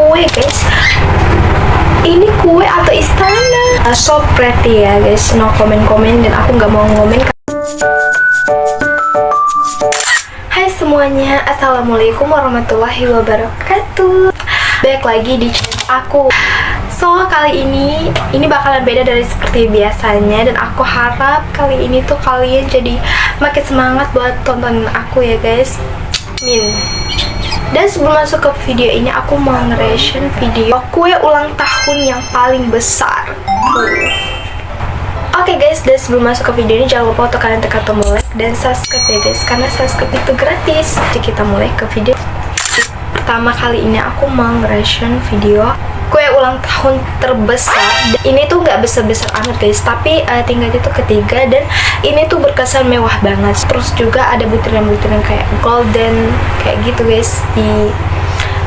kue guys. Ini kue atau istana? So pretty ya guys. No komen-komen dan aku nggak mau ngomen. Hai semuanya, assalamualaikum warahmatullahi wabarakatuh. Balik lagi di channel aku. So kali ini bakalan beda dari seperti biasanya, dan aku harap kali ini tuh kalian jadi makin semangat buat tonton aku ya guys. Dan sebelum masuk ke video ini, aku mau nge-reaction video kue ulang tahun yang paling besar. Oke guys, dan sebelum masuk ke video ini jangan lupa untuk kalian tekan tombol like dan subscribe ya guys, karena subscribe itu gratis. Jadi kita mulai ke video. Pertama kali ini aku mau nge-reaction video kue ulang tahun terbesar. Ini tuh nggak besar-besar amat guys, tapi tingkatnya tuh ketiga, dan ini tuh berkesan mewah banget. Terus juga ada butiran-butiran kayak golden kayak gitu guys di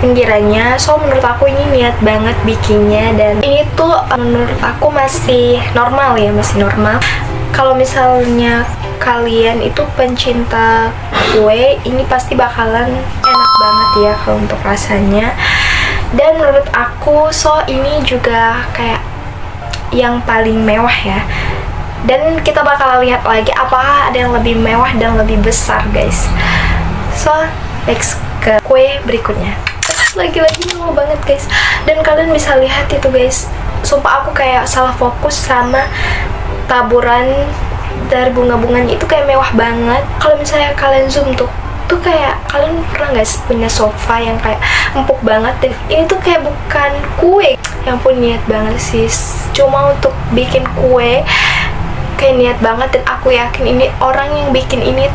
pinggirannya. So menurut aku ini niat banget bikinnya, dan ini tuh menurut aku masih normal ya, masih normal. Kalau misalnya kalian itu pencinta kue, ini pasti bakalan enak banget ya kalau untuk rasanya. Dan menurut aku, so ini juga kayak yang paling mewah ya. Dan kita bakal lihat lagi apakah ada yang lebih mewah dan lebih besar guys. So next ke kue berikutnya. Lagi-lagi mewah banget guys. Dan kalian bisa lihat itu guys, sumpah aku kayak salah fokus sama taburan dari bunga-bunganya itu, kayak mewah banget. Kalau misalnya kalian zoom tuh kayak kalian pernah nggak punya sofa yang kayak empuk banget, dan ini tuh kayak bukan kue. Yang pun niat banget sih, cuma untuk bikin kue kayak niat banget, dan aku yakin ini orang yang bikin ini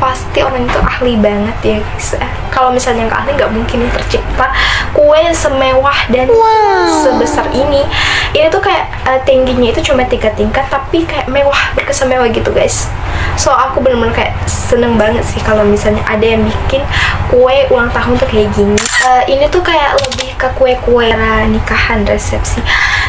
pasti orang itu ahli banget ya guys. Kalau misalnya nggak ahli, nggak mungkin tercipta kue yang semewah dan sebesar ini. Ini tuh kayak tingginya itu cuma 3 tingkat, tapi kayak mewah, berkesan mewah gitu guys. So aku bener-bener kayak seneng banget sih kalau misalnya ada yang bikin kue ulang tahun tuh kayak gini. Ini tuh kayak lebih ke kue-kue nikahan, resepsi.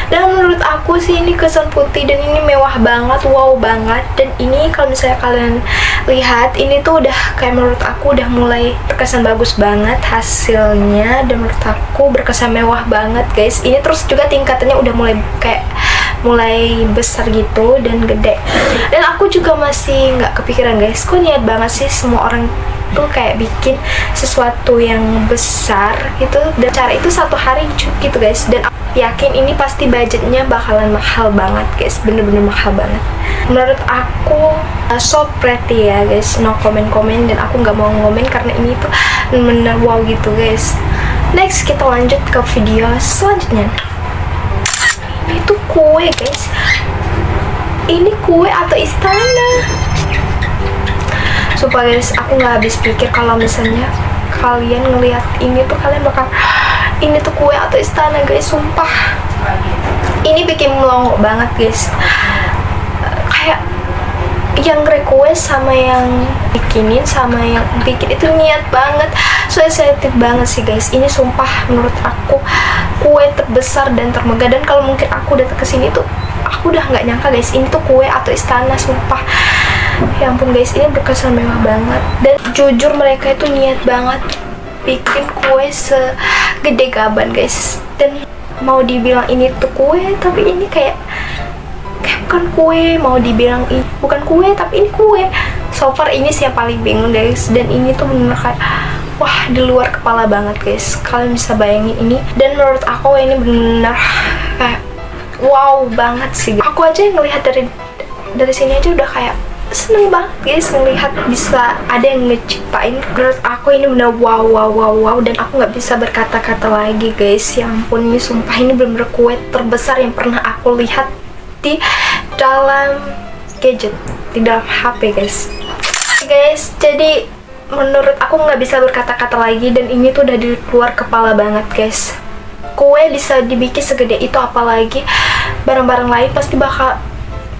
Dan menurut aku sih ini kesan putih, dan ini mewah banget, wow banget. Dan ini kalau misalnya kalian lihat, ini tuh udah kayak menurut aku udah mulai berkesan bagus banget hasilnya, dan menurut aku berkesan mewah banget guys. Ini terus juga tingkatannya udah mulai besar gitu dan gede. Dan aku juga masih nggak kepikiran guys, kok niat banget sih semua orang tuh kayak bikin sesuatu yang besar gitu, dan cara itu 1 hari gitu guys. Dan aku yakin ini pasti budgetnya bakalan mahal banget guys, bener-bener mahal banget. Menurut aku so pretty ya guys, no komen-komen, dan aku nggak mau ngomen karena ini tuh bener-bener wow gitu guys. Next kita lanjut ke video selanjutnya. Ini tuh kue guys, ini kue atau istana? Sumpah guys, aku nggak habis pikir kalau misalnya kalian ngelihat ini tuh kalian bakal, ini tuh kue atau istana guys. Sumpah ini bikin melongo banget guys. Kayak yang request sama yang bikinin sama yang bikin itu niat banget, so excited banget sih guys. Ini sumpah menurut aku kue terbesar dan termegah, dan kalau mungkin aku datang ke sini tuh aku udah nggak nyangka guys ini tuh kue atau istana. Sumpah ya ampun guys, ini berkesan mewah banget, dan jujur mereka itu niat banget bikin kue segede gaban guys. Dan mau dibilang ini tuh kue, tapi ini kayak bukan kue. Mau dibilang ini bukan kue, tapi ini kue. So far ini sih yang paling bingung guys, dan ini tuh bener kayak wah, di luar kepala banget guys. Kalian bisa bayangin ini, dan menurut aku ini bener kayak wow banget sih. Aku aja yang ngelihat dari sini aja udah kayak seneng banget guys ngelihat bisa ada yang ngeciptain. Menurut aku ini bener wow, dan aku nggak bisa berkata-kata lagi guys. Ya ampun, ini sumpah ini bener-bener kue terbesar yang pernah aku lihat di dalam gadget, di dalam HP guys. Jadi menurut aku nggak bisa berkata-kata lagi, dan ini tuh udah di luar kepala banget guys. Kue bisa dibikin segede itu, apalagi barang-barang lain pasti bakal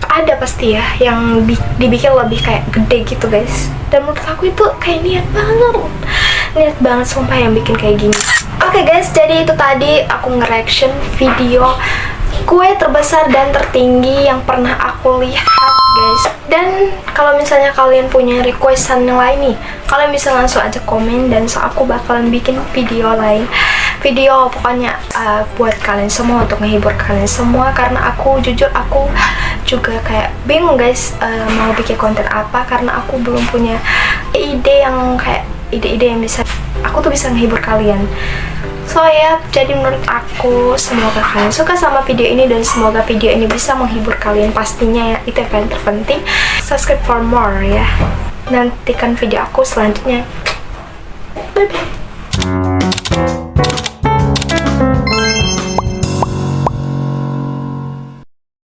ada pasti ya yang dibikin lebih kayak gede gitu guys. Dan menurut aku itu kayak niat banget sumpah yang bikin kayak gini. Oke guys, jadi itu tadi aku nge-reaction video kue terbesar dan tertinggi yang pernah aku lihat guys. Dan kalau misalnya kalian punya requestan yang lain nih, kalian bisa langsung aja komen, dan so aku bakalan bikin video lain, video pokoknya buat kalian semua, untuk menghibur kalian semua. Karena aku jujur aku juga kayak bingung guys, mau bikin konten apa, karena aku belum punya ide yang kayak ide-ide yang bisa aku tuh bisa menghibur kalian. So ya, jadi menurut aku semoga kalian suka sama video ini dan semoga video ini bisa menghibur kalian pastinya ya, itu yang paling terpenting. Subscribe for more ya. Nantikan video aku selanjutnya. Bye bye.